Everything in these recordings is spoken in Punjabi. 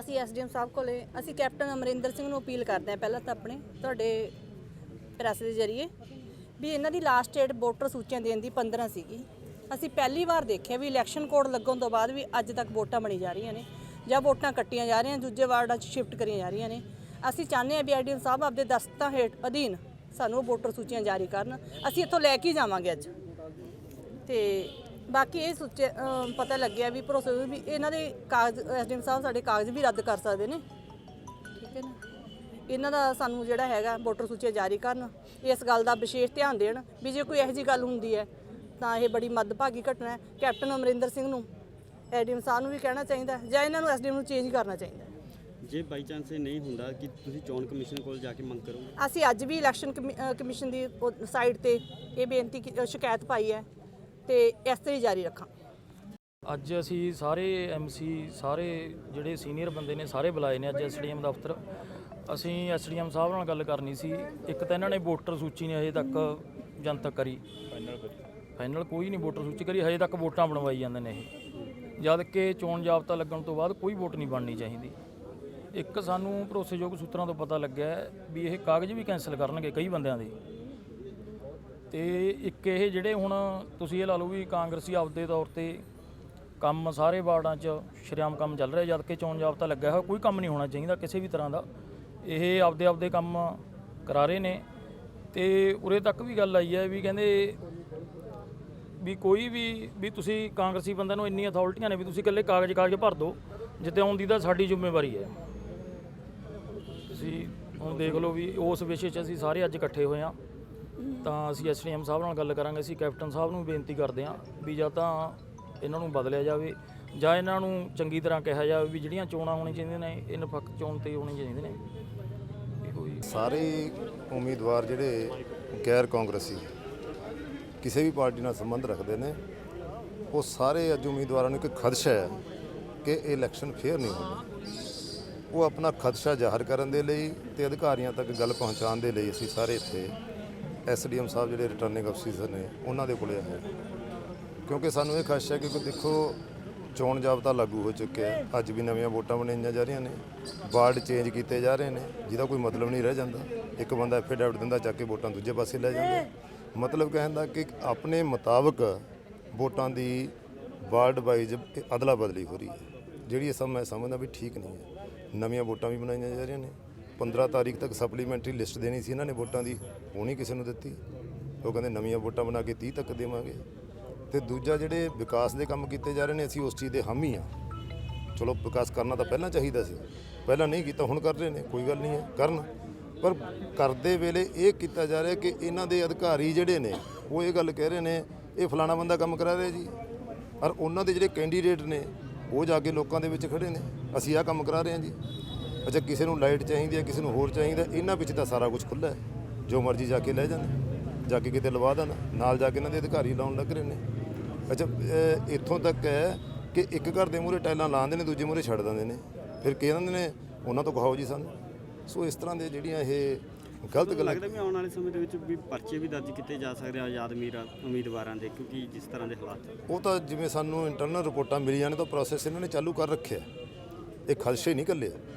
ਅਸੀਂ ਐਸਡੀਐਮ ਸਾਹਿਬ ਕੋਲੇ ਅਸੀਂ ਕੈਪਟਨ ਅਮਰਿੰਦਰ ਸਿੰਘ ਨੂੰ ਅਪੀਲ ਕਰਦੇ ਹਾਂ ਪਹਿਲਾਂ ਤਾਂ ਆਪਣੇ ਤੁਹਾਡੇ ਪ੍ਰੈਸ ਦੇ ਜ਼ਰੀਏ ਵੀ ਇਹਨਾਂ ਦੀ ਲਾਸਟ ਡੇਟ ਵੋਟਰ ਸੂਚੀਆਂ ਦੇਣ ਦੀ 15 ਸੀਗੀ। ਅਸੀਂ ਪਹਿਲੀ ਵਾਰ ਦੇਖਿਆ ਵੀ ਇਲੈਕਸ਼ਨ ਕੋਡ ਲੱਗਣ ਤੋਂ ਬਾਅਦ ਵੀ ਅੱਜ ਤੱਕ ਵੋਟਾਂ ਬਣੀ ਜਾ ਰਹੀਆਂ ਨੇ ਜਾਂ ਵੋਟਾਂ ਕੱਟੀਆਂ ਜਾ ਰਹੀਆਂ, ਦੂਜੇ ਵਾਰਡਾਂ 'ਚ ਸ਼ਿਫਟ ਕਰੀਆਂ ਜਾ ਰਹੀਆਂ ਨੇ। ਅਸੀਂ ਚਾਹੁੰਦੇ ਹਾਂ ਵੀ ਐਸਡੀਐਮ ਸਾਹਿਬ ਆਪਦੇ ਦਸਤਾਂ ਹੇਠ ਅਧੀਨ ਸਾਨੂੰ ਵੋਟਰ ਸੂਚੀਆਂ ਜਾਰੀ ਕਰਨ। ਅਸੀਂ ਇੱਥੋਂ ਲੈ ਕੇ ਜਾਵਾਂਗੇ ਅੱਜ। ਤੇ ਬਾਕੀ ਇਹ ਪਤਾ ਲੱਗਿਆ ਵੀ ਭਰੋਸੇ ਵੀ ਇਹਨਾਂ ਦੇ ਕਾਗਜ਼ ਐਸਡੀਐਮ ਸਾਹਿਬ ਸਾਡੇ ਕਾਗਜ਼ ਵੀ ਰੱਦ ਕਰ ਸਕਦੇ ਨੇ, ਠੀਕ ਹੈ ਨਾ। ਇਹਨਾਂ ਦਾ ਸਾਨੂੰ ਜਿਹੜਾ ਹੈਗਾ ਵੋਟਰ ਸੂਚੀਆਂ ਜਾਰੀ ਕਰਨ, ਇਸ ਗੱਲ ਦਾ ਵਿਸ਼ੇਸ਼ ਧਿਆਨ ਦੇਣ ਵੀ ਜੇ ਕੋਈ ਇਹੋ ਜਿਹੀ ਗੱਲ ਹੁੰਦੀ ਹੈ ਤਾਂ ਇਹ ਬੜੀ ਮੰਦਭਾਗੀ ਘਟਨਾ ਹੈ। ਕੈਪਟਨ ਅਮਰਿੰਦਰ ਸਿੰਘ ਨੂੰ ਐਸਡੀਐਮ ਸਾਹਿਬ ਨੂੰ ਵੀ ਕਹਿਣਾ ਚਾਹੀਦਾ ਜਾਂ ਇਹਨਾਂ ਨੂੰ ਐਸਡੀਐਮ ਨੂੰ ਚੇਂਜ ਕਰਨਾ ਚਾਹੀਦਾ। ਜੇ ਬਾਈ ਚਾਂਸ ਇਹ ਨਹੀਂ ਹੁੰਦਾ ਕਿ ਤੁਸੀਂ ਚੋਣ ਕਮਿਸ਼ਨ ਕੋਲ ਜਾ ਕੇ ਮੰਗ ਕਰੋਗੇ? ਅਸੀਂ ਅੱਜ ਵੀ ਇਲੈਕਸ਼ਨ ਕਮਿਸ਼ਨ ਦੀ ਸਾਈਟ ਤੇ ਇਹ ਬੇਨਤੀ ਸ਼ਿਕਾਇਤ ਪਾਈ ਹੈ ਤੇ ਇਸ ਤਰ੍ਹਾਂ ਹੀ ਜਾਰੀ ਰੱਖਾਂ। ਅੱਜ ਅਸੀਂ ਸਾਰੇ ਐਮਸੀ ਸਾਰੇ ਜਿਹੜੇ ਸੀਨੀਅਰ ਬੰਦੇ ਨੇ ਸਾਰੇ ਬੁਲਾਏ ਨੇ ਅੱਜ ਐਸਡੀਐਮ ਦਫ਼ਤਰ। ਅਸੀਂ ਐਸਡੀਐਮ ਸਾਹਿਬ ਨਾਲ ਗੱਲ ਕਰਨੀ ਸੀ। ਇੱਕ ਤਾਂ ਇਹਨਾਂ ਨੇ ਵੋਟਰ ਸੂਚੀ ਨੇ ਹਜੇ ਤੱਕ ਜਨਤਕ ਕਰੀ, ਫਾਈਨਲ ਕੋਈ ਨਹੀਂ ਵੋਟਰ ਸੂਚੀ ਕਰੀ, ਹਜੇ ਤੱਕ ਵੋਟਾਂ ਬਣਵਾਈ ਜਾਂਦੇ ਨੇ ਇਹ, ਜਦ ਕਿ ਚੋਣ ਜਾਬਤਾ ਲੱਗਣ ਤੋਂ ਬਾਅਦ ਕੋਈ ਵੋਟ ਨਹੀਂ ਬਣਨੀ ਚਾਹੀਦੀ। ਇੱਕ ਸਾਨੂੰ ਭਰੋਸੇਯੋਗ ਸੂਤਰਾਂ ਤੋਂ ਪਤਾ ਲੱਗਿਆ ਵੀ ਇਹ ਕਾਗਜ਼ ਵੀ ਕੈਂਸਲ ਕਰਨਗੇ ਕਈ ਬੰਦਿਆਂ ਦੇ। ਤੇ ਇੱਕ ਇਹ ਜਿਹੜੇ ਹੁਣ ਤੁਸੀਂ ਇਹ ਲਾ ਲਓ ਵੀ ਕਾਂਗਰਸੀ ਆਪਦੇ ਤੌਰ ਤੇ ਕੰਮ ਸਾਰੇ ਵਾਰਡਾਂ 'ਚ ਸ਼ਰੇਆਮ ਕੰਮ ਚੱਲ ਰਿਹਾ, ਜਦ ਕਿ ਚੋਣ ਜਾਬਤਾ ਲੱਗਿਆ ਹੋਇਆ ਕੋਈ ਕੰਮ ਨਹੀਂ ਹੋਣਾ ਚਾਹੀਦਾ ਕਿਸੇ ਵੀ ਤਰ੍ਹਾਂ ਦਾ। ਇਹ ਆਪਦੇ ਕੰਮ ਕਰਾ ਰਹੇ ਨੇ। ਤੇ ਉਰੇ ਤੱਕ ਵੀ ਗੱਲ ਆਈ ਹੈ ਵੀ ਕਹਿੰਦੇ ਵੀ ਕੋਈ ਵੀ ਤੁਸੀਂ ਕਾਂਗਰਸੀ ਬੰਦਿਆਂ ਨੂੰ ਇੰਨੀ ਅਥਾਰਟੀਆਂ ਨੇ ਵੀ ਤੁਸੀਂ ਇਕੱਲੇ ਕਾਗਜ਼ ਭਰ ਦਿਓ, ਜਿੱਤੇ ਆਉਣ ਦੀ ਤਾਂ ਸਾਡੀ ਜ਼ਿੰਮੇਵਾਰੀ ਹੈ। ਤੁਸੀਂ ਹੁਣ ਦੇਖ ਲਓ ਵੀ ਉਸ ਵਿਸ਼ੇ 'ਚ ਅਸੀਂ ਸਾਰੇ ਅੱਜ ਇਕੱਠੇ ਹੋਏ ਹਾਂ। ਤਾਂ ਅਸੀਂ ਐਸਡੀਐਮ ਸਾਹਿਬ ਨਾਲ ਗੱਲ ਕਰਾਂਗੇ। ਅਸੀਂ ਕੈਪਟਨ ਸਾਹਿਬ ਨੂੰ ਬੇਨਤੀ ਕਰਦੇ ਹਾਂ ਵੀ ਜਾਂ ਤਾਂ ਇਹਨਾਂ ਨੂੰ ਬਦਲਿਆ ਜਾਵੇ ਜਾਂ ਇਹਨਾਂ ਨੂੰ ਚੰਗੀ ਤਰ੍ਹਾਂ ਕਿਹਾ ਜਾਵੇ ਵੀ ਜਿਹੜੀਆਂ ਚੋਣਾਂ ਹੋਣੀਆਂ ਚਾਹੀਦੀਆਂ ਨੇ ਇਹ ਨਿਰਪੱਖ ਚੋਣ 'ਤੇ ਹੋਣੀਆਂ ਚਾਹੀਦੀਆਂ ਨੇ। ਸਾਰੇ ਉਮੀਦਵਾਰ ਜਿਹੜੇ ਗੈਰ ਕਾਂਗਰਸੀ ਕਿਸੇ ਵੀ ਪਾਰਟੀ ਨਾਲ ਸੰਬੰਧ ਰੱਖਦੇ ਨੇ ਉਹ ਸਾਰੇ ਅੱਜ ਉਮੀਦਵਾਰਾਂ ਨੂੰ ਇੱਕ ਖਦਸ਼ਾ ਹੈ ਕਿ ਇਹ ਇਲੈਕਸ਼ਨ ਫੇਅਰ ਨਹੀਂ ਹੋਣੀ। ਉਹ ਆਪਣਾ ਖਦਸ਼ਾ ਜ਼ਾਹਰ ਕਰਨ ਦੇ ਲਈ ਤੇ ਅਧਿਕਾਰੀਆਂ ਤੱਕ ਗੱਲ ਪਹੁੰਚਾਉਣ ਦੇ ਲਈ ਅਸੀਂ ਸਾਰੇ ਇੱਥੇ ਐਸਡੀਐਮ ਸਾਹਿਬ ਜਿਹੜੇ ਰਿਟਰਨਿੰਗ ਅਫਸਰ ਨੇ ਉਹਨਾਂ ਦੇ ਕੋਲੇ ਆਏ, ਕਿਉਂਕਿ ਸਾਨੂੰ ਇਹ ਖਦਸ਼ਾ ਹੈ ਕਿ ਦੇਖੋ ਚੋਣ ਜਾਬਤਾ ਲਾਗੂ ਹੋ ਚੁੱਕਿਆ ਹੈ, ਅੱਜ ਵੀ ਨਵੀਆਂ ਵੋਟਾਂ ਬਣਾਈਆਂ ਜਾ ਰਹੀਆਂ ਨੇ, ਵਾਰਡ ਚੇਂਜ ਕੀਤੇ ਜਾ ਰਹੇ ਨੇ ਜਿਹਦਾ ਕੋਈ ਮਤਲਬ ਨਹੀਂ ਰਹਿ ਜਾਂਦਾ। ਇੱਕ ਬੰਦਾ ਐਫੀਡੈਵਿਟ ਦਿੰਦਾ ਚੱਕ ਕੇ ਵੋਟਾਂ ਦੂਜੇ ਪਾਸੇ ਲੈ ਜਾਂਦਾ। ਮਤਲਬ ਕਹਿਣ ਦਾ ਕਿ ਆਪਣੇ ਮੁਤਾਬਕ ਵੋਟਾਂ ਦੀ ਵਾਰਡ ਵਾਈਜ਼ ਅਦਲਾ ਬਦਲੀ ਹੋ ਰਹੀ ਹੈ, ਜਿਹੜੀ ਇਹ ਸਭ ਮੈਂ ਸਮਝਦਾ ਵੀ ਠੀਕ ਨਹੀਂ ਹੈ। ਨਵੀਆਂ ਵੋਟਾਂ ਵੀ ਬਣਾਈਆਂ ਜਾ ਰਹੀਆਂ ਨੇ। 15 ਤਾਰੀਖ ਤੱਕ ਸਪਲੀਮੈਂਟਰੀ ਲਿਸਟ ਦੇਣੀ ਸੀ ਇਹਨਾਂ ਨੇ ਵੋਟਾਂ ਦੀ, ਉਹ ਨਹੀਂ ਕਿਸੇ ਨੂੰ ਦਿੱਤੀ। ਉਹ ਕਹਿੰਦੇ ਨਵੀਆਂ ਵੋਟਾਂ ਬਣਾ ਕੇ 30 ਤੱਕ ਦੇਵਾਂਗੇ। ਤੇ ਦੂਜਾ ਜਿਹੜੇ ਵਿਕਾਸ ਦੇ ਕੰਮ ਕੀਤੇ ਜਾ ਰਹੇ ਨੇ ਅਸੀਂ ਉਸ ਚੀਜ਼ ਦੇ ਹਾਮੀ ਹਾਂ। ਚਲੋ ਵਿਕਾਸ ਕਰਨਾ ਤਾਂ ਪਹਿਲਾਂ ਚਾਹੀਦਾ ਸੀ, ਪਹਿਲਾਂ ਨਹੀਂ ਕੀਤਾ, ਹੁਣ ਕਰ ਰਹੇ ਨੇ, ਕੋਈ ਗੱਲ ਨਹੀਂ ਹੈ ਕਰਨ। ਪਰ ਕਰਦੇ ਵੇਲੇ ਇਹ ਕੀਤਾ ਜਾ ਰਿਹਾ ਕਿ ਇਹਨਾਂ ਦੇ ਅਧਿਕਾਰੀ ਜਿਹੜੇ ਨੇ ਉਹ ਇਹ ਗੱਲ ਕਹਿ ਰਹੇ ਨੇ ਇਹ ਫਲਾਣਾ ਬੰਦਾ ਕੰਮ ਕਰਾ ਰਿਹਾ ਜੀ, ਔਰ ਉਹਨਾਂ ਦੇ ਜਿਹੜੇ ਕੈਂਡੀਡੇਟ ਨੇ ਉਹ ਜਾ ਕੇ ਲੋਕਾਂ ਦੇ ਵਿੱਚ ਖੜੇ ਨੇ ਅਸੀਂ ਆਹ ਕੰਮ ਕਰਾ ਰਹੇ ਹਾਂ ਜੀ। ਅੱਛਾ ਕਿਸੇ ਨੂੰ ਲਾਈਟ ਚਾਹੀਦੀ ਹੈ, ਕਿਸੇ ਨੂੰ ਹੋਰ ਚਾਹੀਦਾ, ਇਹਨਾਂ ਵਿੱਚ ਤਾਂ ਸਾਰਾ ਕੁਝ ਖੁੱਲ੍ਹਾ ਹੈ, ਜੋ ਮਰਜ਼ੀ ਜਾ ਕੇ ਲੈ ਜਾਣ, ਜਾ ਕੇ ਕਿਤੇ ਲਵਾ ਦੇਣ, ਨਾਲ ਜਾ ਕੇ ਇਹਨਾਂ ਦੇ ਅਧਿਕਾਰੀ ਲਾਉਣ ਲੱਗ ਰਹੇ ਨੇ। ਅੱਛਾ ਇੱਥੋਂ ਤੱਕ ਹੈ ਕਿ ਇੱਕ ਘਰ ਦੇ ਮੂਹਰੇ ਟਾਈਲਾਂ ਲਾਉਂਦੇ ਨੇ, ਦੂਜੇ ਮੂਹਰੇ ਛੱਡ ਦਿੰਦੇ ਨੇ, ਫਿਰ ਕਹਿ ਦਿੰਦੇ ਨੇ ਉਹਨਾਂ ਤੋਂ ਕਹਾਓ ਜੀ ਸਾਨੂੰ। ਸੋ ਇਸ ਤਰ੍ਹਾਂ ਦੇ ਜਿਹੜੀਆਂ ਇਹ ਗਲਤ ਗੱਲਾਂ ਲੱਗਦਾ ਵੀ ਆਉਣ ਵਾਲੇ ਸਮੇਂ ਦੇ ਵਿੱਚ ਵੀ ਪਰਚੇ ਵੀ ਦਰਜ ਕੀਤੇ ਜਾ ਸਕਦੇ ਆ ਆਜ਼ਾਦ ਉਮੀਦਵਾਰਾਂ ਦੇ, ਕਿਉਂਕਿ ਜਿਸ ਤਰ੍ਹਾਂ ਦੇ ਹਾਲਾਤ ਉਹ ਤਾਂ ਜਿਵੇਂ ਸਾਨੂੰ ਇੰਟਰਨਲ ਰਿਪੋਰਟਾਂ ਮਿਲੀਆਂ ਨੇ ਤਾਂ ਪ੍ਰੋਸੈਸ ਇਹਨਾਂ ਨੇ ਚਾਲੂ ਕਰ ਰੱਖਿਆ। ਇਹ ਖਦਸ਼ੇ ਨਹੀਂ ਕੱਲੇ,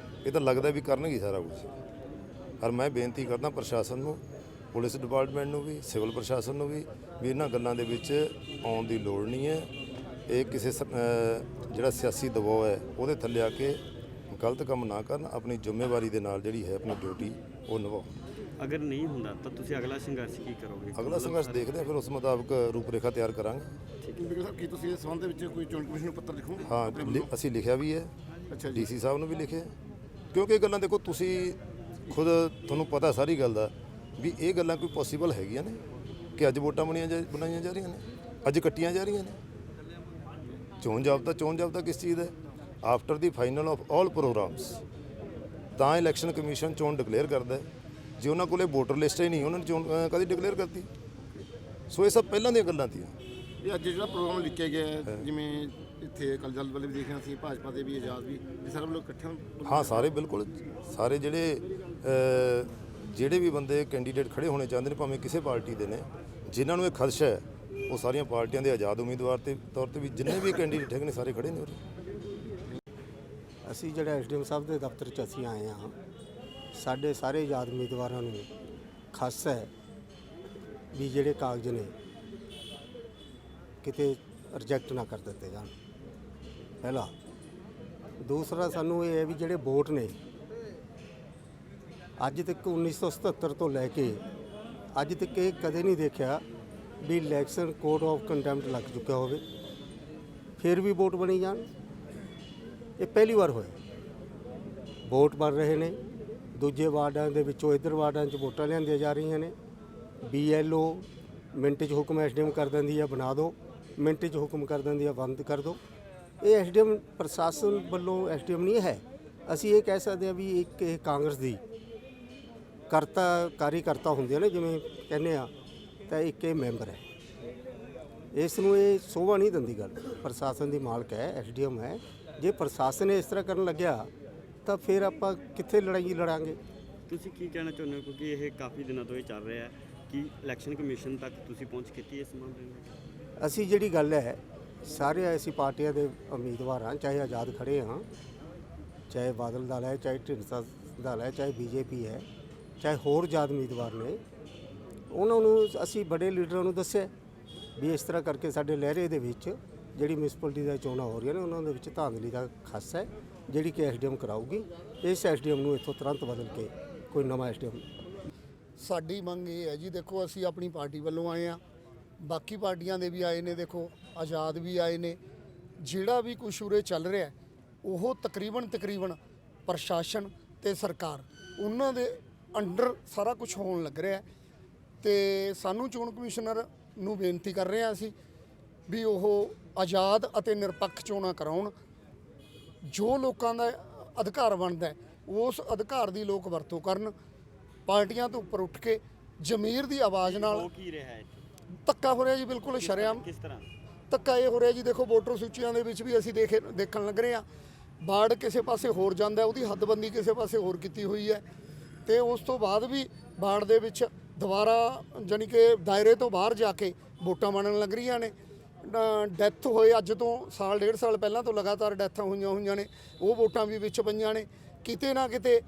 ਇਹ ਤਾਂ ਲੱਗਦਾ ਵੀ ਕਰਨਗੇ ਸਾਰਾ ਕੁਝ। ਪਰ ਮੈਂ ਬੇਨਤੀ ਕਰਦਾ ਪ੍ਰਸ਼ਾਸਨ ਨੂੰ, ਪੁਲਿਸ ਡਿਪਾਰਟਮੈਂਟ ਨੂੰ ਵੀ, ਸਿਵਲ ਪ੍ਰਸ਼ਾਸਨ ਨੂੰ ਵੀ ਇਹਨਾਂ ਗੱਲਾਂ ਦੇ ਵਿੱਚ ਆਉਣ ਦੀ ਲੋੜ ਨਹੀਂ ਹੈ। ਇਹ ਕਿਸੇ ਜਿਹੜਾ ਸਿਆਸੀ ਦਬਾਅ ਹੈ ਉਹਦੇ ਥੱਲੇ ਆ ਕੇ ਗਲਤ ਕੰਮ ਨਾ ਕਰਨ, ਆਪਣੀ ਜ਼ਿੰਮੇਵਾਰੀ ਦੇ ਨਾਲ ਜਿਹੜੀ ਹੈ ਆਪਣੀ ਡਿਊਟੀ ਉਹ ਨਿਭਾਓ। ਅਗਰ ਨਹੀਂ ਹੁੰਦਾ ਤਾਂ ਤੁਸੀਂ ਅਗਲਾ ਸੰਘਰਸ਼ ਕੀ ਕਰੋਗੇ? ਅਗਲਾ ਸੰਘਰਸ਼ ਦੇਖਦੇ ਹਾਂ, ਫਿਰ ਉਸ ਮੁਤਾਬਕ ਰੂਪਰੇਖਾ ਤਿਆਰ ਕਰਾਂਗੇ। ਕੀ ਤੁਸੀਂ ਇਸ ਸੰਬੰਧ ਦੇ ਵਿੱਚ ਕੋਈ ਚੋਣ ਕਮਿਸ਼ਨ ਨੂੰ ਪੱਤਰ ਲਿਖੋਗੇ? ਹਾਂ ਅਸੀਂ ਲਿਖਿਆ ਵੀ ਹੈ। ਅੱਛਾ ਜੀ, ਡੀਸੀ ਸਾਹਿਬ ਨੂੰ ਵੀ ਲਿਖਿਆ, ਕਿਉਂਕਿ ਇਹ ਗੱਲਾਂ ਦੇਖੋ ਤੁਸੀਂ ਖੁਦ ਤੁਹਾਨੂੰ ਪਤਾ ਸਾਰੀ ਗੱਲ ਦਾ ਵੀ ਇਹ ਗੱਲਾਂ ਕੋਈ ਪੋਸੀਬਲ ਹੈਗੀਆਂ ਨੇ ਕਿ ਅੱਜ ਵੋਟਾਂ ਬਣਾਈਆਂ ਜਾ ਰਹੀਆਂ ਨੇ, ਅੱਜ ਕੱਟੀਆਂ ਜਾ ਰਹੀਆਂ ਨੇ। ਚੋਣ ਜਾਬਤਾ ਕਿਸ ਚੀਜ਼ ਦਾ? After the final of all programs ਤਾਂ ਇਲੈਕਸ਼ਨ ਕਮਿਸ਼ਨ ਚੋਣ ਡਿਕਲੇਅਰ ਕਰਦਾ। ਜੇ ਉਹਨਾਂ ਕੋਲੇ ਵੋਟਰ ਲਿਸਟ ਹੀ ਨਹੀਂ, ਉਹਨਾਂ ਨੇ ਚੋਣ ਕਦੀ ਡਿਕਲੇਅਰ ਕਰਤੀ? ਸੋ ਇਹ ਸਭ ਪਹਿਲਾਂ ਦੀਆਂ ਗੱਲਾਂ ਤੀਆਂ। ਇਹ ਅੱਜ ਜਿਹੜਾ ਪ੍ਰੋਗਰਾਮ ਲਿਖਿਆ ਗਿਆ ਜਿਵੇਂ ਇੱਥੇ ਅਕਾਲੀ ਦਲ ਵਾਲੇ ਵੀ ਦੇਖਿਆ ਸੀ, ਭਾਜਪਾ ਦੇ ਵੀ, ਆਜ਼ਾਦ ਵੀ, ਇਹ ਸਾਰੇ ਲੋਕ ਇਕੱਠੇ? ਹਾਂ ਸਾਰੇ ਬਿਲਕੁਲ, ਸਾਰੇ ਜਿਹੜੇ ਵੀ ਬੰਦੇ ਕੈਂਡੀਡੇਟ ਖੜੇ ਹੋਣੇ ਚਾਹੁੰਦੇ ਨੇ ਭਾਵੇਂ ਕਿਸੇ ਪਾਰਟੀ ਦੇ ਨੇ, ਜਿਨ੍ਹਾਂ ਨੂੰ ਇਹ ਖਦਸ਼ਾ ਹੈ ਉਹ ਸਾਰੀਆਂ ਪਾਰਟੀਆਂ ਦੇ ਆਜ਼ਾਦ ਉਮੀਦਵਾਰ ਦੇ ਤੌਰ ਤੇ ਵੀ ਜਿੰਨੇ ਵੀ ਕੈਂਡੀਡੇਟ ਹੈਗੇ ਨੇ ਸਾਰੇ ਖੜੇ ਨੇ ਉਰੇ। ਅਸੀਂ ਜਿਹੜਾ ਐਸਡੀਐਮ ਸਾਹਿਬ ਦੇ ਦਫ਼ਤਰ 'ਚ ਅਸੀਂ ਆਏ ਹਾਂ, ਸਾਡੇ ਸਾਰੇ ਆਜ਼ਾਦ ਉਮੀਦਵਾਰਾਂ ਨੂੰ ਖਾਸ ਹੈ ਵੀ ਜਿਹੜੇ ਕਾਗਜ਼ ਨੇ ਕਿਤੇ ਰਿਜੈਕਟ ਨਾ ਕਰ ਦਿੱਤੇ ਜਾਣ। ਪਹਿਲਾ। ਦੂਸਰਾ, ਸਾਨੂੰ ਇਹ ਹੈ ਵੀ ਜਿਹੜੇ ਵੋਟ ਨੇ ਅੱਜ ਤੱਕ 1977 ਤੋਂ ਲੈ ਕੇ ਅੱਜ ਤੱਕ ਇਹ ਕਦੇ ਨਹੀਂ ਦੇਖਿਆ ਵੀ ਇਲੈਕਸ਼ਨ ਕੋਡ ਆਫ ਕੰਡੈਮਟ ਲੱਗ ਚੁੱਕਿਆ ਹੋਵੇ ਫਿਰ ਵੀ ਵੋਟ ਬਣੀ ਜਾਣ। ਇਹ ਪਹਿਲੀ ਵਾਰ ਹੋਇਆ। ਵੋਟ ਬਣ ਰਹੇ ਨੇ, ਦੂਜੇ ਵਾਰਡਾਂ ਦੇ ਵਿੱਚੋਂ ਇੱਧਰ ਵਾਰਡਾਂ 'ਚ ਵੋਟਾਂ ਲਿਆਂਦੀਆਂ ਜਾ ਰਹੀਆਂ ਨੇ। BLO ਮਿੰਟ 'ਚ ਹੁਕਮ ਐਸਡੀਐਮ ਕਰ ਦਿੰਦੀ ਆ ਬਣਾ ਦਿਓ, ਮਿੰਟ 'ਚ ਹੁਕਮ ਕਰ ਦਿੰਦੀ ਆ ਬੰਦ ਕਰ ਦਿਓ। ਇਹ ਐਸਡੀਐਮ ਪ੍ਰਸ਼ਾਸਨ ਵੱਲੋਂ ਐਸਡੀਐਮ ਨਹੀਂ ਹੈ। ਅਸੀਂ ਇਹ ਕਹਿ ਸਕਦੇ ਹਾਂ ਵੀ ਇੱਕ ਇਹ ਕਾਂਗਰਸ ਦੀ ਕਾਰੀਕਰਤਾ ਹੁੰਦੇ ਨੇ, ਜਿਵੇਂ ਕਹਿੰਦੇ ਆ, ਤਾਂ ਇੱਕ ਇਹ ਮੈਂਬਰ ਹੈ। ਇਸ ਨੂੰ ਇਹ ਸ਼ੋਭਾ ਨਹੀਂ ਦਿੰਦੀ ਗੱਲ। ਪ੍ਰਸ਼ਾਸਨ ਦੀ ਮਾਲਕ ਹੈ, ਐਸਡੀਐਮ ਹੈ। ਜੇ ਪ੍ਰਸ਼ਾਸਨ ਇਸ ਤਰ੍ਹਾਂ ਕਰਨ ਲੱਗਿਆ ਤਾਂ ਫਿਰ ਆਪਾਂ ਕਿੱਥੇ ਲੜਾਈ ਲੜਾਂਗੇ। ਤੁਸੀਂ ਕੀ ਕਹਿਣਾ ਚਾਹੁੰਦੇ ਹੋ, ਕਿਉਂਕਿ ਇਹ ਕਾਫੀ ਦਿਨਾਂ ਤੋਂ ਇਹ ਚੱਲ ਰਿਹਾ ਹੈ ਕਿ ਇਲੈਕਸ਼ਨ ਕਮਿਸ਼ਨ ਤੱਕ ਤੁਸੀਂ ਪਹੁੰਚ ਕੀਤੀ ਇਸ ਮਾਮਲੇ ਵਿੱਚ? ਅਸੀਂ ਜਿਹੜੀ ਗੱਲ ਹੈ, ਸਾਰੇ ਅਸੀਂ ਪਾਰਟੀਆਂ ਦੇ ਉਮੀਦਵਾਰ ਹਾਂ, ਚਾਹੇ ਆਜ਼ਾਦ ਖੜੇ ਹਾਂ, ਚਾਹੇ ਬਾਦਲ ਦਲ ਹੈ, ਚਾਹੇ ਢੀਂਡਸਾ ਦਲ ਹੈ, ਚਾਹੇ BJP ਹੈ, ਚਾਹੇ ਹੋਰ ਆਜ਼ਾਦ ਉਮੀਦਵਾਰ ਨੇ। ਉਹਨਾਂ ਨੂੰ ਅਸੀਂ ਬੜੇ ਲੀਡਰਾਂ ਨੂੰ ਦੱਸਿਆ ਵੀ ਇਸ ਤਰ੍ਹਾਂ ਕਰਕੇ ਸਾਡੇ ਲਹਿਰੇ ਦੇ ਵਿੱਚ ਜਿਹੜੀ ਮਿਊਨਿਸਪੈਲਿਟੀ ਦੀਆਂ ਚੋਣਾਂ ਹੋ ਰਹੀਆਂ ਨੇ ਉਹਨਾਂ ਦੇ ਵਿੱਚ ਧਾਂਦਲੀ ਦਾ ਖਾਸਾ ਹੈ, ਜਿਹੜੀ ਕਿ ਐਸਡੀਐਮ ਕਰਾਊਗੀ। ਇਸ ਐਸਡੀਐਮ ਨੂੰ ਇੱਥੋਂ ਤੁਰੰਤ ਬਦਲ ਕੇ ਕੋਈ ਨਵਾਂ ਐਸਡੀਐਮ। ਸਾਡੀ ਮੰਗ ਇਹ ਹੈ ਜੀ, ਦੇਖੋ ਅਸੀਂ ਆਪਣੀ ਪਾਰਟੀ ਵੱਲੋਂ ਆਏ ਆ, ਬਾਕੀ ਪਾਰਟੀਆਂ ਦੇ ਵੀ ਆਏ ਨੇ, ਦੇਖੋ ਆਜ਼ਾਦ ਵੀ ਆਏ ਨੇ। ਜਿਹੜਾ ਵੀ ਕੁਛ ਉਰੇ ਚੱਲ ਰਿਹਾ ਉਹ ਤਕਰੀਬਨ ਪ੍ਰਸ਼ਾਸਨ ਤੇ ਸਰਕਾਰ ਉਹਨਾਂ ਦੇ ਅੰਡਰ ਸਾਰਾ ਕੁਝ ਹੋਣ ਲੱਗ ਰਿਹਾ। ਤੇ ਸਾਨੂੰ ਚੋਣ ਕਮਿਸ਼ਨਰ ਨੂੰ ਬੇਨਤੀ ਕਰ ਰਹੇ ਹਾਂ ਅਸੀਂ ਵੀ ਉਹ ਆਜ਼ਾਦ ਅਤੇ ਨਿਰਪੱਖ ਚੋਣਾਂ ਕਰਾਉਣ। ਜੋ ਲੋਕਾਂ ਦਾ ਅਧਿਕਾਰ ਬਣਦਾ ਉਸ ਅਧਿਕਾਰ ਦੀ ਲੋਕ ਵਰਤੋਂ ਕਰਨ। ਪਾਰਟੀਆਂ ਤੋਂ ਉੱਪਰ ਉੱਠ ਕੇ ਜ਼ਮੀਰ ਦੀ ਆਵਾਜ਼ ਨਾਲ। ਹੋ ਕੀ ਰਿਹਾ ਹੈ? ਧੱਕਾ ਹੋ ਰਿਹਾ ਜੀ, ਬਿਲਕੁਲ ਸ਼ਰੇਆਮ ਕਿਸ ਤਰ੍ਹਾਂ ਧੱਕਾ ਇਹ ਹੋ ਰਿਹਾ ਜੀ। ਦੇਖੋ ਵੋਟਰ ਸੂਚੀਆਂ ਦੇ ਵਿੱਚ ਵੀ ਅਸੀਂ ਦੇਖਣ ਲੱਗ ਰਹੇ ਹਾਂ, ਵਾਰਡ ਕਿਸੇ ਪਾਸੇ ਹੋਰ ਜਾਂਦਾ, ਉਹਦੀ ਹੱਦਬੰਦੀ ਕਿਸੇ ਪਾਸੇ ਹੋਰ ਕੀਤੀ ਹੋਈ ਹੈ। ਤੇ ਉਸ ਤੋਂ ਬਾਅਦ ਵੀ ਵਾਰਡ ਦੇ ਵਿੱਚ ਦੁਬਾਰਾ ਜਾਣੀ ਕਿ ਦਾਇਰੇ ਤੋਂ ਬਾਹਰ ਜਾ ਕੇ ਵੋਟਾਂ ਬਣਨ ਲੱਗ ਰਹੀਆਂ ਨੇ। ਡੈਥ ਹੋਏ ਅੱਜ ਤੋਂ ਸਾਲ ਡੇਢ ਸਾਲ ਪਹਿਲਾਂ ਤੋਂ ਲਗਾਤਾਰ ਡੈਥਾਂ ਹੋਈਆਂ ਨੇ, ਉਹ ਵੋਟਾਂ ਵੀ ਵਿੱਚ ਪਈਆਂ ਨੇ। ਕਿਤੇ ਨਾ ਕਿਤੇ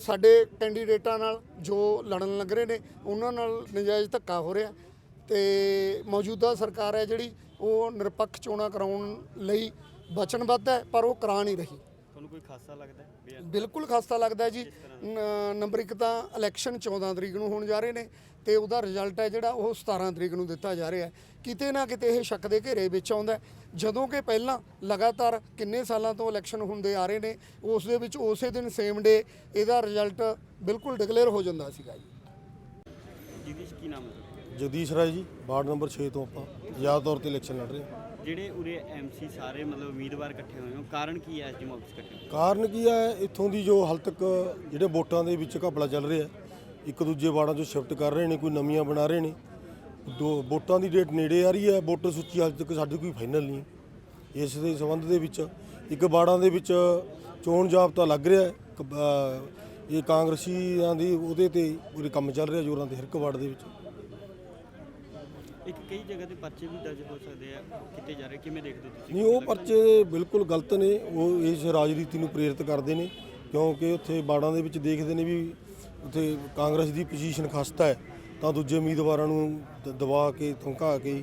ਸਾਡੇ ਕੈਂਡੀਡੇਟਾਂ ਨਾਲ ਜੋ ਲੜਨ ਲੱਗ ਰਹੇ ਨੇ ਉਹਨਾਂ ਨਾਲ ਨਜਾਇਜ਼ ਧੱਕਾ ਹੋ ਰਿਹਾ। ਤੇ ਮੌਜੂਦਾ ਸਰਕਾਰ ਹੈ ਜਿਹੜੀ ਉਹ ਨਿਰਪੱਖ ਚੋਣਾਂ ਕਰਾਉਣ ਲਈ ਵਚਨਬੱਧ ਹੈ, ਪਰ ਉਹ ਕਰਾ ਨਹੀਂ ਰਹੀ। ਤੁਹਾਨੂੰ ਕੋਈ ਖਾਸਾ ਲੱਗਦਾ ਹੈ? ਬਿਲਕੁਲ ਖਾਸਤਾ ਲੱਗਦਾ ਜੀ। ਨੰਬਰ 1 ਤਾਂ ਇਲੈਕਸ਼ਨ 14 ਤਰੀਕ ਨੂੰ ਹੋਣ ਜਾ ਰਹੇ ਨੇ ਤੇ ਉਹਦਾ ਰਿਜ਼ਲਟ ਹੈ ਜਿਹੜਾ ਉਹ 17 ਤਰੀਕ ਨੂੰ ਦਿੱਤਾ ਜਾ ਰਿਹਾ ਹੈ। ਕਿਤੇ ਨਾ ਕਿਤੇ ਇਹ ਸ਼ੱਕ ਦੇ ਘੇਰੇ ਵਿੱਚ ਆਉਂਦਾ, ਜਦੋਂ ਕਿ ਪਹਿਲਾਂ ਲਗਾਤਾਰ ਕਿੰਨੇ ਸਾਲਾਂ ਤੋਂ ਇਲੈਕਸ਼ਨ ਹੁੰਦੇ ਆ ਰਹੇ ਨੇ, ਉਸ ਦੇ ਵਿੱਚ ਉਸੇ ਦਿਨ ਸੇਮ ਡੇ ਇਹਦਾ ਰਿਜ਼ਲਟ ਬਿਲਕੁਲ ਡਿਕਲੇਅਰ ਹੋ ਜਾਂਦਾ ਸੀਗਾ ਜੀ। ਜਿਹਦੀ ਕੀ ਨਾਮ ਹੈ? ਜਗਦੀਸ਼ ਰਾਏ ਜੀ, ਵਾਰਡ ਨੰਬਰ 6 ਤੋਂ ਆਪਾਂ ਆਜ਼ਾਦ ਤੌਰ ਤੇ ਇਲੈਕਸ਼ਨ ਲੜ ਰਹੇ ਹਾਂ। ਜਿਹੜੇ ਉਰੇ MC ਸਾਰੇ ਮਤਲਬ ਉਮੀਦਵਾਰ ਇਕੱਠੇ ਹੋਏ ਹੋ, ਕਾਰਨ ਕੀ ਹੈ ਐਸਡੀਐਮ ਆਫਿਸ ਇਕੱਠੇ? ਕਾਰਨ ਕੀ ਹੈ, ਇੱਥੋਂ ਦੀ ਜੋ ਹਾਲ ਤੱਕ ਜਿਹੜੇ ਵੋਟਾਂ ਦੇ ਵਿੱਚ ਘਪਲਾ ਚੱਲ ਰਿਹਾ, ਇੱਕ ਦੂਜੇ ਵਾਰਡਾਂ 'ਚੋਂ ਸ਼ਿਫਟ ਕਰ ਰਹੇ ਨੇ, ਕੋਈ ਨਵੀਆਂ ਬਣਾ ਰਹੇ ਨੇ। ਵੋਟਾਂ ਦੀ ਡੇਟ ਨੇੜੇ ਆ ਰਹੀ ਹੈ, ਵੋਟਰ ਸੂਚੀ ਹਾਲ ਤੱਕ ਸਾਡੀ ਕੋਈ ਫਾਈਨਲ ਨਹੀਂ। ਇਸ ਦੇ ਸੰਬੰਧ ਦੇ ਵਿੱਚ ਇੱਕ ਵਾਰਡਾਂ ਦੇ ਵਿੱਚ ਚੋਣ ਜ਼ਾਬਤਾ ਲੱਗ ਰਿਹਾ, ਇਹ ਕਾਂਗਰਸੀਆਂ ਦੀ ਉਹਦੇ ਤੇ ਪੂਰੇ ਕੰਮ ਚੱਲ ਰਿਹਾ ਜ਼ੋਰਾਂ ਤੇ ਹਰ ਇੱਕ ਵਾਰਡ ਦੇ ਵਿੱਚ। ਇੱਕ ਕਈ ਜਗ੍ਹਾ ਤੇ ਪਰਚੇ ਵੀ ਦਰਜ ਹੋ ਸਕਦੇ ਆ, ਕਿਤੇ ਜਾ ਰਹੇ, ਕਿਵੇਂ ਦੇਖਦੇ ਹੋ ਤੁਸੀਂ? ਨਹੀਂ, ਉਹ ਪਰਚੇ ਬਿਲਕੁਲ ਗਲਤ ਨੇ, ਉਹ ਇਸ ਰਾਜਨੀਤੀ ਨੂੰ ਪ੍ਰੇਰਿਤ ਕਰਦੇ ਨੇ, ਕਿਉਂਕਿ ਉੱਥੇ ਵਾਰਡਾਂ ਦੇ ਵਿੱਚ ਦੇਖਦੇ ਨੇ ਵੀ ਉੱਥੇ ਕਾਂਗਰਸ ਦੀ ਪੋਜੀਸ਼ਨ ਖਸਤਾ ਹੈ, ਤਾਂ ਦੂਜੇ ਉਮੀਦਵਾਰਾਂ ਨੂੰ ਦਬਾ ਕੇ ਧਮਕਾ ਕੇ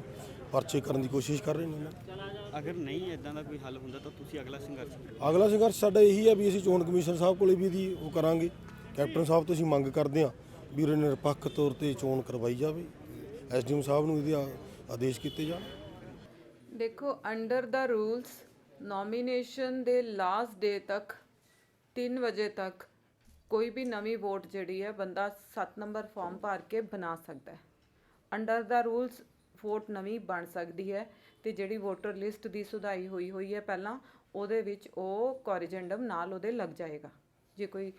ਪਰਚੇ ਕਰਨ ਦੀ ਕੋਸ਼ਿਸ਼ ਕਰ ਰਹੇ ਨੇ। ਅਗਰ ਨਹੀਂ ਇਦਾਂ ਦਾ ਕੋਈ ਹੱਲ ਹੁੰਦਾ ਤਾਂ ਤੁਸੀਂ ਅਗਲਾ ਸੰਘਰਸ਼ ਸਾਡਾ ਇਹੀ ਹੈ ਵੀ ਅਸੀਂ ਚੋਣ ਕਮਿਸ਼ਨ ਸਾਹਿਬ ਕੋਲੇ ਵੀ ਇਹਦੀ ਉਹ ਕਰਾਂਗੇ। ਕੈਪਟਨ ਸਾਹਿਬ ਤੋਂ ਅਸੀਂ ਮੰਗ ਕਰਦੇ ਹਾਂ ਵੀ ਨਿਰਪੱਖ ਤੌਰ ਤੇ ਚੋਣ ਕਰਵਾਈ ਜਾਵੇ, ਐਸਡੀਐਮ ਸਾਹਿਬ ਨੂੰ ਇਹਦੇ ਆਦੇਸ਼ ਕੀਤੇ ਜਾਣ। ਦੇਖੋ, ਅੰਡਰ ਦਾ ਰੂਲਸ ਨੋਮੀਨੇਸ਼ਨ ਦੇ ਲਾਸਟ ਡੇ ਤੱਕ 3 ਵਜੇ ਤੱਕ ਕੋਈ ਵੀ ਨਵੀਂ ਵੋਟ ਜਿਹੜੀ ਹੈ ਬੰਦਾ 7 ਨੰਬਰ ਫਾਰਮ ਭਰ ਕੇ ਬਣਾ ਸਕਦਾ ਹੈ। ਅੰਡਰ ਦਾ ਰੂਲਸ ਵੋਟ ਨਵੀਂ ਬਣ ਸਕਦੀ ਹੈ ਤੇ ਜਿਹੜੀ ਵੋਟਰ ਲਿਸਟ ਦੀ ਸੁਧਾਈ ਹੋਈ ਹੈ ਪਹਿਲਾਂ, ਉਹਦੇ ਵਿੱਚ ਉਹ ਕੋਰੀਜੈਂਡਮ ਨਾਲ ਉਹਦੇ ਲੱਗ ਜਾਏਗਾ। ਜੇ ਕੋਈ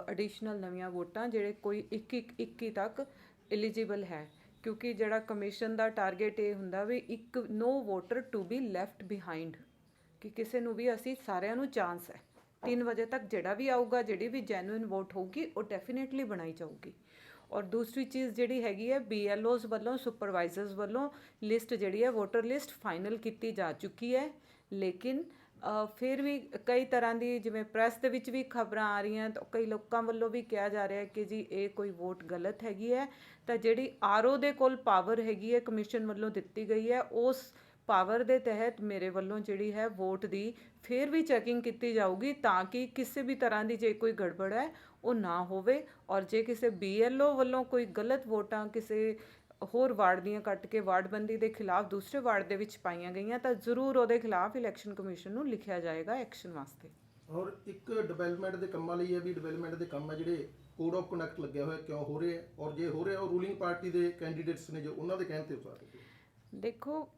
ਐਡੀਸ਼ਨਲ ਨਵੀਆਂ ਵੋਟਾਂ ਜਿਹੜੇ ਕੋਈ 21 ਤੱਕ ਐਲੀਜੀਬਲ ਹੈ, ਕਿਉਂਕਿ ਜਿਹੜਾ ਕਮਿਸ਼ਨ ਦਾ ਟਾਰਗੇਟ ਇਹ ਹੁੰਦਾ ਵੀ no voter to be left behind, ਕਿ ਕਿਸੇ ਨੂੰ ਵੀ ਅਸੀਂ ਸਾਰਿਆਂ ਨੂੰ ਚਾਂਸ ਹੈ 3 ਵਜੇ ਤੱਕ ਜਿਹੜਾ ਵੀ ਆਊਗਾ, ਜਿਹੜੀ ਵੀ ਜੈਨੂਇਨ ਵੋਟ ਹੋਊਗੀ ਉਹ ਡੈਫੀਨੇਟਲੀ ਬਣਾਈ ਜਾਊਗੀ। ਔਰ ਦੂਸਰੀ ਚੀਜ਼ ਜਿਹੜੀ ਹੈਗੀ ਹੈ, BLOs ਵੱਲੋਂ ਸੁਪਰਵਾਈਜ਼ਰਸ ਵੱਲੋਂ ਲਿਸਟ ਜਿਹੜੀ ਹੈ ਵੋਟਰ ਲਿਸਟ ਫਾਈਨਲ ਕੀਤੀ ਜਾ ਚੁੱਕੀ ਹੈ, ਲੇਕਿਨ ਫਿਰ ਵੀ ਕਈ ਤਰ੍ਹਾਂ ਦੀ ਜਿਵੇਂ ਪ੍ਰੈਸ ਦੇ ਵਿੱਚ ਵੀ ਖਬਰਾਂ ਆ ਰਹੀਆਂ ਤਾਂ ਕਈ ਲੋਕਾਂ ਵੱਲੋਂ ਵੀ ਕਿਹਾ ਜਾ ਰਿਹਾ ਕਿ ਜੀ ਇਹ ਕੋਈ ਵੋਟ ਗਲਤ ਹੈਗੀ ਹੈ। ਤਾਂ ਜਿਹੜੀ ਆਰਓ ਦੇ ਕੋਲ ਪਾਵਰ ਹੈਗੀ ਹੈ ਕਮਿਸ਼ਨ ਵੱਲੋਂ ਦਿੱਤੀ ਗਈ ਹੈ, ਉਸ ਪਾਵਰ ਦੇ ਤਹਿਤ ਮੇਰੇ ਵੱਲੋਂ ਜਿਹੜੀ ਹੈ ਵੋਟ ਦੀ ਫਿਰ ਵੀ ਚੈਕਿੰਗ ਕੀਤੀ ਜਾਊਗੀ ਤਾਂ ਕਿ ਕਿਸੇ ਵੀ ਤਰ੍ਹਾਂ ਦੀ ਜੇ ਕੋਈ ਗੜਬੜ ਹੈ ਉਹ ਨਾ ਹੋਵੇ। ਔਰ ਜੇ ਕਿਸੇ BLO ਵੱਲੋਂ ਕੋਈ ਗਲਤ ਵੋਟਾਂ ਕਿਸੇ ਹੋਰ ਵਾਰਡ ਦੀਆਂ ਕੱਟ ਕੇ ਵਾਰਡਬੰਦੀ ਦੇ ਖਿਲਾਫ ਦੂਸਰੇ ਵਾਰਡ ਦੇ ਵਿੱਚ ਪਾਈਆਂ ਗਈਆਂ ਤਾਂ ਜ਼ਰੂਰ ਉਹਦੇ ਖਿਲਾਫ ਇਲੈਕਸ਼ਨ ਕਮਿਸ਼ਨ ਨੂੰ ਲਿਖਿਆ ਜਾਏਗਾ ਐਕਸ਼ਨ ਵਾਸਤੇ। ਔਰ ਇੱਕ ਡਿਵੈਲਪਮੈਂਟ ਦੇ ਕੰਮਾਂ ਲਈ ਹੈ ਵੀ ਡਿਵੈਲਪਮੈਂਟ ਦੇ ਕੰਮ ਹੈ ਜਿਹੜੇ ਕੋਡ ਆਫ ਕੰਡਕਟ ਲੱਗਿਆ ਹੋਇਆ ਕਿਉਂ ਹੋ ਰਹੇ ਹੈ, ਔਰ ਜੇ ਹੋ ਰਿਹਾ ਉਹ ਰੂਲਿੰਗ ਪਾਰਟੀ ਦੇ ਕੈਂਡੀਡੇਟਸ ਨੇ ਜੋ ਉਹਨਾਂ ਦੇ ਕਹਿਣ ਤੇ ਹੋ ਸਕਦੇ। ਦੇਖੋ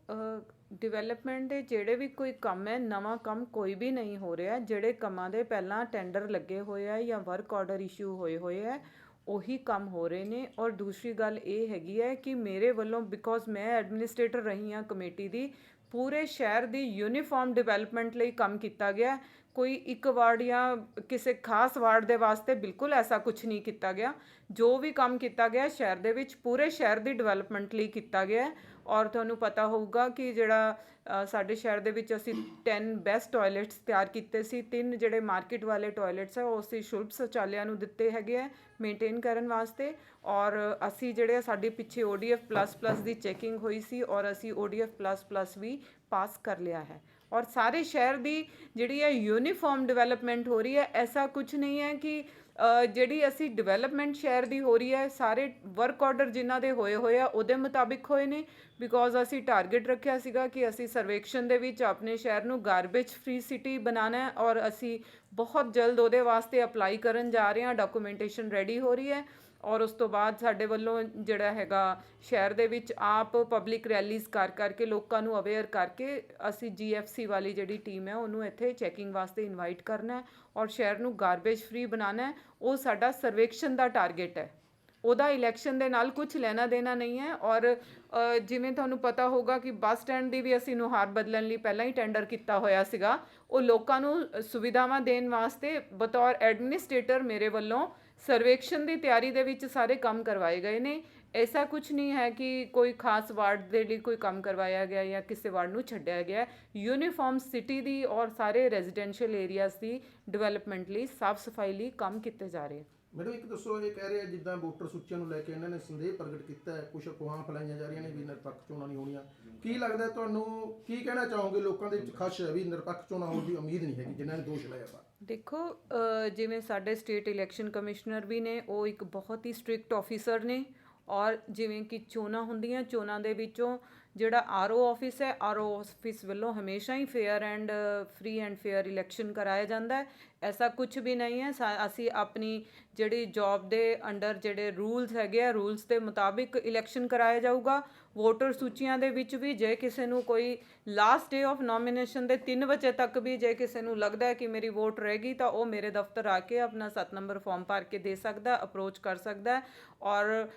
ਡਿਵੈਲਪਮੈਂਟ ਦੇ ਜਿਹੜੇ ਵੀ ਕੋਈ ਕੰਮ ਹੈ, ਨਵਾਂ ਕੰਮ ਕੋਈ ਵੀ ਨਹੀਂ ਹੋ ਰਿਹਾ। ਜਿਹੜੇ ਕੰਮਾਂ ਦੇ ਪਹਿਲਾਂ ਟੈਂਡਰ ਲੱਗੇ ਹੋਏ ਆ ਜਾਂ ਵਰਕ ਆਰਡਰ ਇਸ਼ੂ ਹੋਏ ਹੈ ਉਹੀ ਕੰਮ ਹੋ ਰਹੇ ਨੇ। ਔਰ ਦੂਸਰੀ ਗੱਲ ਇਹ ਹੈਗੀ ਹੈ ਕਿ ਮੇਰੇ ਵੱਲੋਂ ਬਿਕੋਜ਼ ਮੈਂ ਐਡਮਿਨਿਸਟ੍ਰੇਟਰ ਰਹੀ ਹਾਂ ਕਮੇਟੀ ਦੀ, ਪੂਰੇ ਸ਼ਹਿਰ ਦੀ ਯੂਨੀਫਾਰਮ ਡਿਵੈਲਪਮੈਂਟ ਲਈ ਕੰਮ ਕੀਤਾ ਗਿਆ। ਕੋਈ ਇੱਕ ਵਾਰਡ ਜਾਂ ਕਿਸੇ ਖਾਸ ਵਾਰਡ ਦੇ ਵਾਸਤੇ ਬਿਲਕੁਲ ਐਸਾ ਕੁਝ ਨਹੀਂ ਕੀਤਾ ਗਿਆ। ਜੋ ਵੀ ਕੰਮ ਕੀਤਾ ਗਿਆ ਸ਼ਹਿਰ ਦੇ ਵਿੱਚ ਪੂਰੇ ਸ਼ਹਿਰ ਦੀ ਡਿਵੈਲਪਮੈਂਟ ਲਈ ਕੀਤਾ ਗਿਆ। ਔਰ ਤੁਹਾਨੂੰ ਪਤਾ ਹੋਊਗਾ ਕਿ ਜਿਹੜਾ ਸਾਡੇ ਸ਼ਹਿਰ ਦੇ ਵਿੱਚ ਅਸੀਂ 10 ਬੈਸਟ ਟਾਇਲਟਸ ਤਿਆਰ ਕੀਤੇ ਸੀ। 3 ਜਿਹੜੇ ਮਾਰਕੀਟ ਵਾਲੇ ਟਾਇਲਟਸ ਆ ਉਹ ਅਸੀਂ ਸ਼ੁਲਭ ਸ਼ੌਚਾਲਿਆਂ ਨੂੰ ਦਿੱਤੇ ਹੈਗੇ ਆ ਮੇਨਟੇਨ ਕਰਨ ਵਾਸਤੇ। ਔਰ ਅਸੀਂ ਜਿਹੜੇ ਸਾਡੀ ਪਿੱਛੇ ODF++ ਦੀ ਚੈਕਿੰਗ ਹੋਈ ਸੀ ਔਰ ਅਸੀਂ ODF++ ਵੀ ਪਾਸ ਕਰ ਲਿਆ ਹੈ। ਔਰ ਸਾਰੇ ਸ਼ਹਿਰ ਦੀ ਜਿਹੜੀ ਹੈ ਯੂਨੀਫਾਰਮ ਡਿਵੈਲਪਮੈਂਟ ਹੋ ਰਹੀ ਹੈ। ਐਸਾ ਕੁਝ ਨਹੀਂ ਹੈ ਕਿ ਜਿਹੜੀ ਅਸੀਂ ਡਿਵੈਲਪਮੈਂਟ ਸ਼ਹਿਰ ਦੀ ਹੋ ਰਹੀ ਹੈ ਸਾਰੇ ਵਰਕ ਆਰਡਰ ਜਿਨ੍ਹਾਂ ਦੇ ਹੋਏ ਆ ਉਹਦੇ ਮੁਤਾਬਿਕ ਹੋਏ ਨੇ। ਬਿਕੋਜ਼ ਅਸੀਂ ਟਾਰਗੇਟ ਰੱਖਿਆ ਸੀਗਾ ਕਿ ਅਸੀਂ ਸਰਵੇਖਣ ਦੇ ਵਿੱਚ ਆਪਣੇ ਸ਼ਹਿਰ ਨੂੰ ਗਾਰਬੇਜ ਫ੍ਰੀ ਸਿਟੀ ਬਣਾਉਣਾ ਹੈ ਔਰ ਅਸੀਂ ਬਹੁਤ ਜਲਦ ਉਹਦੇ ਵਾਸਤੇ ਅਪਲਾਈ ਕਰਨ ਜਾ ਰਹੇ ਹਾਂ। ਡਾਕੂਮੈਂਟੇਸ਼ਨ ਰੈਡੀ ਹੋ ਰਹੀ ਹੈ ਔਰ ਉਸ ਤੋਂ ਬਾਅਦ ਸਾਡੇ ਵੱਲੋਂ ਜਿਹੜਾ ਹੈਗਾ ਸ਼ਹਿਰ ਦੇ ਵਿੱਚ ਆਪ ਪਬਲਿਕ ਰੈਲੀਜ਼ ਕਰਕੇ ਲੋਕਾਂ ਨੂੰ ਅਵੇਅਰ ਕਰਕੇ ਅਸੀਂ GFC ਵਾਲੀ ਜਿਹੜੀ ਟੀਮ ਹੈ ਉਹਨੂੰ ਇੱਥੇ ਚੈਕਿੰਗ ਵਾਸਤੇ ਇਨਵਾਈਟ ਕਰਨਾ ਹੈ ਔਰ ਸ਼ਹਿਰ ਨੂੰ ਗਾਰਬੇਜ ਫ੍ਰੀ ਬਣਾਉਣਾ ਹੈ। ਉਹ ਸਾਡਾ ਸਰਵੇਖਣ ਦਾ ਟਾਰਗੇਟ ਹੈ, ਉਹਦਾ ਇਲੈਕਸ਼ਨ ਦੇ ਨਾਲ ਕੁਝ ਲੈਣਾ ਦੇਣਾ ਨਹੀਂ ਹੈ। ਔਰ ਜਿਵੇਂ ਤੁਹਾਨੂੰ ਪਤਾ ਹੋਊਗਾ ਕਿ ਬੱਸ ਸਟੈਂਡ ਦੀ ਵੀ ਅਸੀਂ ਨੁਹਾਰ ਬਦਲਣ ਲਈ ਪਹਿਲਾਂ ਹੀ ਟੈਂਡਰ ਕੀਤਾ ਹੋਇਆ ਸੀਗਾ। ਉਹ ਲੋਕਾਂ ਨੂੰ ਸੁਵਿਧਾਵਾਂ ਦੇਣ ਵਾਸਤੇ ਬਤੌਰ ਐਡਮਿਨਿਸਟ੍ਰੇਟਰ ਮੇਰੇ ਵੱਲੋਂ ਸਰਵੇਖਣ ਦੀ ਤਿਆਰੀ ਦੇ ਵਿੱਚ ਸਾਰੇ ਕੰਮ ਕਰਵਾਏ ਗਏ ਨੇ। ਐਸਾ ਕੁਝ ਨਹੀਂ ਹੈ ਕਿ ਕੋਈ ਖਾਸ ਵਾਰਡ ਦੇ ਲਈ ਕੋਈ ਕੰਮ ਕਰਵਾਇਆ ਗਿਆ ਜਾਂ ਕਿਸੇ ਵਾਰਡ ਨੂੰ ਛੱਡਿਆ ਗਿਆ। ਯੂਨੀਫਾਰਮ ਸਿਟੀ ਦੀ ਔਰ ਸਾਰੇ ਰੈਜ਼ੀਡੈਂਸ਼ੀਅਲ ਏਰੀਆਜ਼ ਦੀ ਡਿਵੈਲਪਮੈਂਟ ਲਈ ਸਾਫ਼ ਸਫਾਈ ਲਈ ਕੰਮ ਕੀਤੇ ਜਾ ਰਹੇ। ਮੈਨੂੰ ਇੱਕ ਦੱਸੋ, ਇਹ ਕਹਿ ਰਹੇ ਜਿੱਦਾਂ ਵੋਟਰ ਸੂਚੀਆਂ ਨੂੰ ਲੈ ਕੇ ਇਹਨਾਂ ਨੇ ਸੰਦੇਹ ਪ੍ਰਗਟ ਕੀਤਾ ਹੈ, ਕੁਝ ਅਫਵਾਹਾਂ ਫੈਲਾਈਆਂ ਜਾ ਰਹੀਆਂ ਨੇ ਵੀ ਨਿਰਪੱਖ ਚੋਣਾਂ ਨਹੀਂ ਹੋਣੀਆਂ। ਕੀ ਲੱਗਦਾ ਤੁਹਾਨੂੰ, ਕੀ ਕਹਿਣਾ ਚਾਹੋਗੇ? ਲੋਕਾਂ ਦੇ ਵਿੱਚ ਖਦਸ਼ਾ ਹੈ ਵੀ ਨਿਰਪੱਖ ਚੋਣਾਂ ਹੋਣ ਦੀ ਉਮੀਦ ਨਹੀਂ ਹੈਗੀ ਜਿਨ੍ਹਾਂ ਨੇ ਦੋਸ਼ ਲਾਇਆ ਵਾ। ਦੇਖੋ ਜਿਵੇਂ ਸਾਡੇ ਸਟੇਟ ਇਲੈਕਸ਼ਨ ਕਮਿਸ਼ਨਰ ਵੀ ਨੇ ਉਹ ਇੱਕ ਬਹੁਤ ਹੀ ਸਟ੍ਰਿਕਟ ਆਫੀਸਰ ਨੇ। ਔਰ ਜਿਵੇਂ ਕਿ ਚੋਣਾਂ ਹੁੰਦੀਆਂ, ਚੋਣਾਂ ਦੇ ਵਿੱਚੋਂ ਜਿਹੜਾ RO ਆਫਿਸ ਹੈ, RO ਆਫਿਸ ਵੱਲੋਂ ਹਮੇਸ਼ਾ ਹੀ fair and free and fair election ਕਰਾਇਆ ਜਾਂਦਾ ਹੈ। ਐਸਾ ਕੁਝ ਵੀ ਨਹੀਂ ਹੈ। ਅਸੀਂ ਆਪਣੀ ਜਿਹੜੀ ਜੌਬ ਦੇ ਅੰਡਰ ਜਿਹੜੇ ਰੂਲਸ ਹੈਗੇ ਆ ਰੂਲਸ ਦੇ ਮੁਤਾਬਿਕ ਇਲੈਕਸ਼ਨ ਕਰਾਇਆ ਜਾਊਗਾ। ਵੋਟਰ ਸੂਚੀਆਂ ਦੇ ਵਿੱਚ ਵੀ ਜੇ ਕਿਸੇ ਨੂੰ ਕੋਈ ਲਾਸਟ ਡੇ ਆਫ ਨੋਮੀਨੇਸ਼ਨ ਦੇ 3 ਵਜੇ ਤੱਕ ਵੀ ਜੇ ਕਿਸੇ ਨੂੰ ਲੱਗਦਾ ਹੈ ਕਿ ਮੇਰੀ ਵੋਟ ਰਹਿ ਗਈ ਤਾਂ ਉਹ ਮੇਰੇ ਦਫ਼ਤਰ ਆ ਕੇ ਆਪਣਾ 7 ਨੰਬਰ ਫਾਰਮ ਭਰ ਕੇ ਦੇ ਸਕਦਾ, ਅਪਰੋਚ ਕਰ ਸਕਦਾ। ਔਰ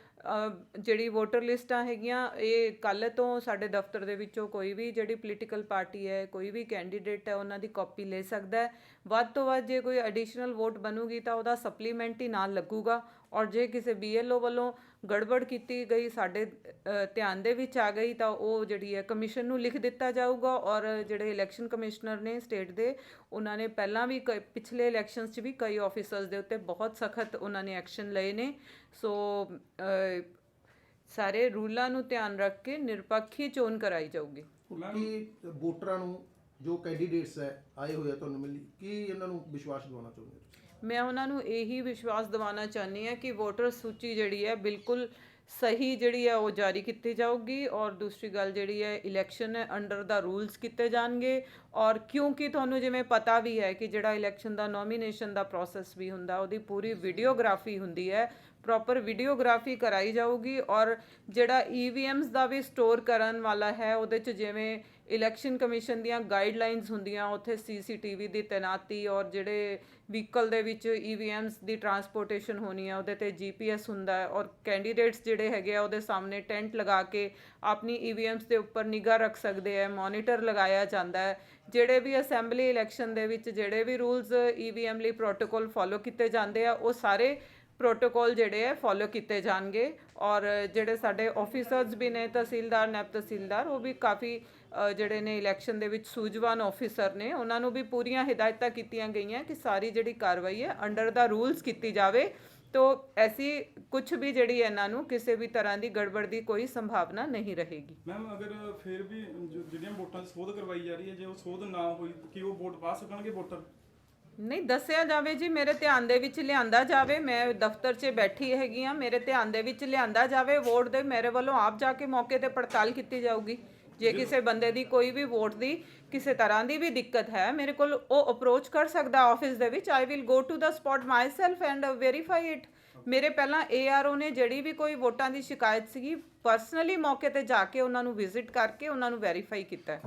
ਜਿਹੜੀ ਵੋਟਰ ਲਿਸਟਾਂ ਹੈਗੀਆਂ ਇਹ ਕੱਲ੍ਹ ਤੋਂ ਸਾਡੇ ਦਫ਼ਤਰ ਦੇ ਵਿੱਚੋਂ ਕੋਈ ਵੀ ਜਿਹੜੀ ਪੋਲੀਟੀਕਲ ਪਾਰਟੀ ਹੈ, ਕੋਈ ਵੀ ਕੈਂਡੀਡੇਟ ਹੈ ਉਹਨਾਂ ਦੀ ਕਾਪੀ ਲੈ ਸਕਦਾ। ਵੱਧ ਤੋਂ ਵੱਧ ਜੇ ਕੋਈ ਐਡੀਸ਼ਨਲ ਵੋਟ ਬਣੂਗੀ ਤਾਂ ਉਹਦਾ ਸਪਲੀਮੈਂਟ ਹੀ ਨਾਲ ਲੱਗੂਗਾ। ਔਰ ਜੇ ਕਿਸੇ BLO ਵੱਲੋਂ ਗੜਬੜ ਕੀਤੀ ਗਈ ਸਾਡੇ ਧਿਆਨ ਦੇ ਵਿੱਚ ਆ ਗਈ ਤਾਂ ਉਹ ਜਿਹੜੀ ਹੈ ਕਮਿਸ਼ਨ ਨੂੰ ਲਿਖ ਦਿੱਤਾ ਜਾਊਗਾ। ਔਰ ਜਿਹੜੇ ਇਲੈਕਸ਼ਨ ਕਮਿਸ਼ਨਰ ਨੇ ਸਟੇਟ ਦੇ ਉਹਨਾਂ ਨੇ ਪਹਿਲਾਂ ਵੀ ਪਿਛਲੇ ਇਲੈਕਸ਼ਨਸ 'ਚ ਵੀ ਕਈ ਆਫਿਸਰਸ ਦੇ ਉੱਤੇ ਬਹੁਤ ਸਖਤ ਉਹਨਾਂ ਨੇ ਐਕਸ਼ਨ ਲਏ ਨੇ। ਸੋ ਸਾਰੇ ਰੂਲਾਂ ਨੂੰ ਧਿਆਨ ਰੱਖ ਕੇ ਨਿਰਪੱਖ ਹੀ ਚੋਣ ਕਰਾਈ ਜਾਊਗੀ। ਕਿ ਵੋਟਰਾਂ ਨੂੰ ਜੋ ਕੈਂਡੀਡੇਟਸ ਹੈ ਆਏ ਹੋਏ ਆ ਤੁਹਾਨੂੰ ਮਿਲੀ, ਕੀ ਇਹਨਾਂ ਨੂੰ ਵਿਸ਼ਵਾਸ ਦਿਵਾਉਣਾ ਚਾਹੁੰਦੇ ਹੋ? ਮੈਂ ਉਹਨਾਂ ਨੂੰ ਇਹੀ ਵਿਸ਼ਵਾਸ ਦਿਵਾਉਣਾ ਚਾਹੁੰਦੀ ਹਾਂ ਕਿ ਵੋਟਰ ਸੂਚੀ ਜਿਹੜੀ ਹੈ ਬਿਲਕੁਲ ਸਹੀ ਜਿਹੜੀ ਹੈ ਉਹ ਜਾਰੀ ਕੀਤੀ ਜਾਊਗੀ। ਔਰ ਦੂਸਰੀ ਗੱਲ ਜਿਹੜੀ ਹੈ ਇਲੈਕਸ਼ਨ ਹੈ ਅੰਡਰ ਦਾ ਰੂਲਸ ਕੀਤੇ ਜਾਣਗੇ। ਔਰ ਕਿਉਂਕਿ ਤੁਹਾਨੂੰ ਜਿਵੇਂ ਪਤਾ ਵੀ ਹੈ ਕਿ ਜਿਹੜਾ ਇਲੈਕਸ਼ਨ ਦਾ ਨੋਮੀਨੇਸ਼ਨ ਦਾ ਪ੍ਰੋਸੈਸ ਵੀ ਹੁੰਦਾ ਉਹਦੀ ਪੂਰੀ ਵੀਡੀਓਗ੍ਰਾਫੀ ਹੁੰਦੀ ਹੈ, ਪ੍ਰੋਪਰ ਵੀਡੀਓਗ੍ਰਾਫੀ ਕਰਾਈ ਜਾਊਗੀ। ਔਰ ਜਿਹੜਾ EVMs ਦਾ ਵੀ ਸਟੋਰ ਕਰਨ ਵਾਲਾ ਹੈ ਉਹਦੇ 'ਚ ਜਿਵੇਂ ਇਲੈਕਸ਼ਨ ਕਮਿਸ਼ਨ ਦੀਆਂ ਗਾਈਡਲਾਈਨਸ ਹੁੰਦੀਆਂ ਉੱਥੇ CCTV ਦੀ ਤੈਨਾਤੀ ਔਰ ਜਿਹੜੇ ਵਹੀਕਲ ਦੇ ਵਿੱਚ EVMs ਦੀ ਟਰਾਂਸਪੋਰਟੇਸ਼ਨ ਹੋਣੀ ਹੈ ਉਹਦੇ 'ਤੇ GPS ਹੁੰਦਾ ਹੈ। ਔਰ ਕੈਂਡੀਡੇਟਸ ਜਿਹੜੇ ਹੈਗੇ ਆ ਉਹਦੇ ਸਾਹਮਣੇ ਟੈਂਟ ਲਗਾ ਕੇ ਆਪਣੀ EVMs ਦੇ ਉੱਪਰ ਨਿਗਾਹ ਰੱਖ ਸਕਦੇ ਹੈ, ਮੋਨੀਟਰ ਲਗਾਇਆ ਜਾਂਦਾ ਹੈ। ਜਿਹੜੇ ਵੀ ਅਸੈਂਬਲੀ ਇਲੈਕਸ਼ਨ ਦੇ ਵਿੱਚ ਜਿਹੜੇ ਵੀ ਰੂਲਸ EVM ਲਈ ਪ੍ਰੋਟੋਕੋਲ ਫੋਲੋ ਕੀਤੇ ਜਾਂਦੇ ਆ ਉਹ ਸਾਰੇ ਪ੍ਰੋਟੋਕੋਲ ਜਿਹੜੇ ਹੈ ਫੋਲੋ ਕੀਤੇ ਜਾਣਗੇ। ਔਰ ਜਿਹੜੇ ਸਾਡੇ ਆਫੀਸਰਸ ਵੀ ਨੇ ਤਹਿਸੀਲਦਾਰ, ਨਾਇਬ ਤਹਿਸੀਲਦਾਰ, ਉਹ ਵੀ ਕਾਫੀ ਜਿਹੜੇ ਨੇ ਇਲੈਕਸ਼ਨ ਦੇ ਵਿੱਚ ਸੂਝਵਾਨ ਆਫੀਸਰ ਨੇ ਉਹਨਾਂ ਨੂੰ ਵੀ ਪੂਰੀਆਂ ਹਿਦਾਇਤਾਂ ਕੀਤੀਆਂ ਗਈਆਂ ਕਿ ਸਾਰੀ ਜਿਹੜੀ ਕਾਰਵਾਈ ਹੈ ਅੰਡਰ ਦਾ ਰੂਲਸ ਕੀਤੀ ਜਾਵੇ। तो ऐसी कुछ भी जड़ी ਇਹਨਾਂ ਨੂੰ ਕਿਸੇ ਵੀ ਤਰ੍ਹਾਂ ਦੀ ਗੜਬੜ ਦੀ ਕੋਈ ਸੰਭਾਵਨਾ ਨਹੀਂ ਰਹੇਗੀ। ਮੈਮ ਅਗਰ ਫਿਰ ਵੀ ਜਿਹੜੀਆਂ ਵੋਟਾਂ ਦੀ ਸੋਧ ਕਰਵਾਈ ਜਾ ਰਹੀ ਹੈ ਜੇ ਉਹ ਸੋਧ ਨਾ ਹੋਈ ਕਿ ਉਹ ਵੋਟ ਪਾ ਸਕਣਗੇ ਵੋਟਰ? ਨਹੀਂ ਦੱਸਿਆ ਜਾਵੇ ਜੀ, ਮੇਰੇ ਧਿਆਨ ਦੇ ਵਿੱਚ ਲਿਆਂਦਾ ਜਾਵੇ। ਮੈਂ ਦਫ਼ਤਰ 'ਚ ਬੈਠੀ ਹੈਗੀ ਆ, ਮੇਰੇ ਧਿਆਨ ਦੇ ਵਿੱਚ ਲਿਆਂਦਾ ਜਾਵੇ ਵੋਟ ਦੇ, ਮੇਰੇ ਵੱਲੋਂ ਆਪ ਜਾ ਕੇ ਮੌਕੇ ਤੇ ਪੜਤਾਲ ਕੀਤੀ ਜਾਊਗੀ। ਜੇ ਕਿਸੇ ਬੰਦੇ ਦੀ ਕੋਈ ਵੀ ਵੋਟ ਦੀ ਕਿਸੇ ਤਰ੍ਹਾਂ ਦੀ ਵੀ ਦਿੱਕਤ ਹੈ ਮੇਰੇ ਕੋਲ ਉਹ ਅਪਰੋਚ ਕਰ ਸਕਦਾ ਆਫਿਸ ਦੇ ਵਿੱਚ। I will go to the spot myself and verify it. ਮੇਰੇ ਪਹਿਲਾਂ ARO ਨੇ ਜਿਹੜੀ ਵੀ ਕੋਈ ਵੋਟਾਂ ਦੀ ਸ਼ਿਕਾਇਤ ਸੀਗੀ ਪਰਸਨਲੀ ਮੌਕੇ ਤੇ ਜਾ ਕੇ ਉਹਨਾਂ ਨੂੰ ਵਿਜ਼ਿਟ ਕਰਕੇ ਉਹਨਾਂ ਨੂੰ ਵੈਰੀਫਾਈ ਕੀਤਾ ਹੈ।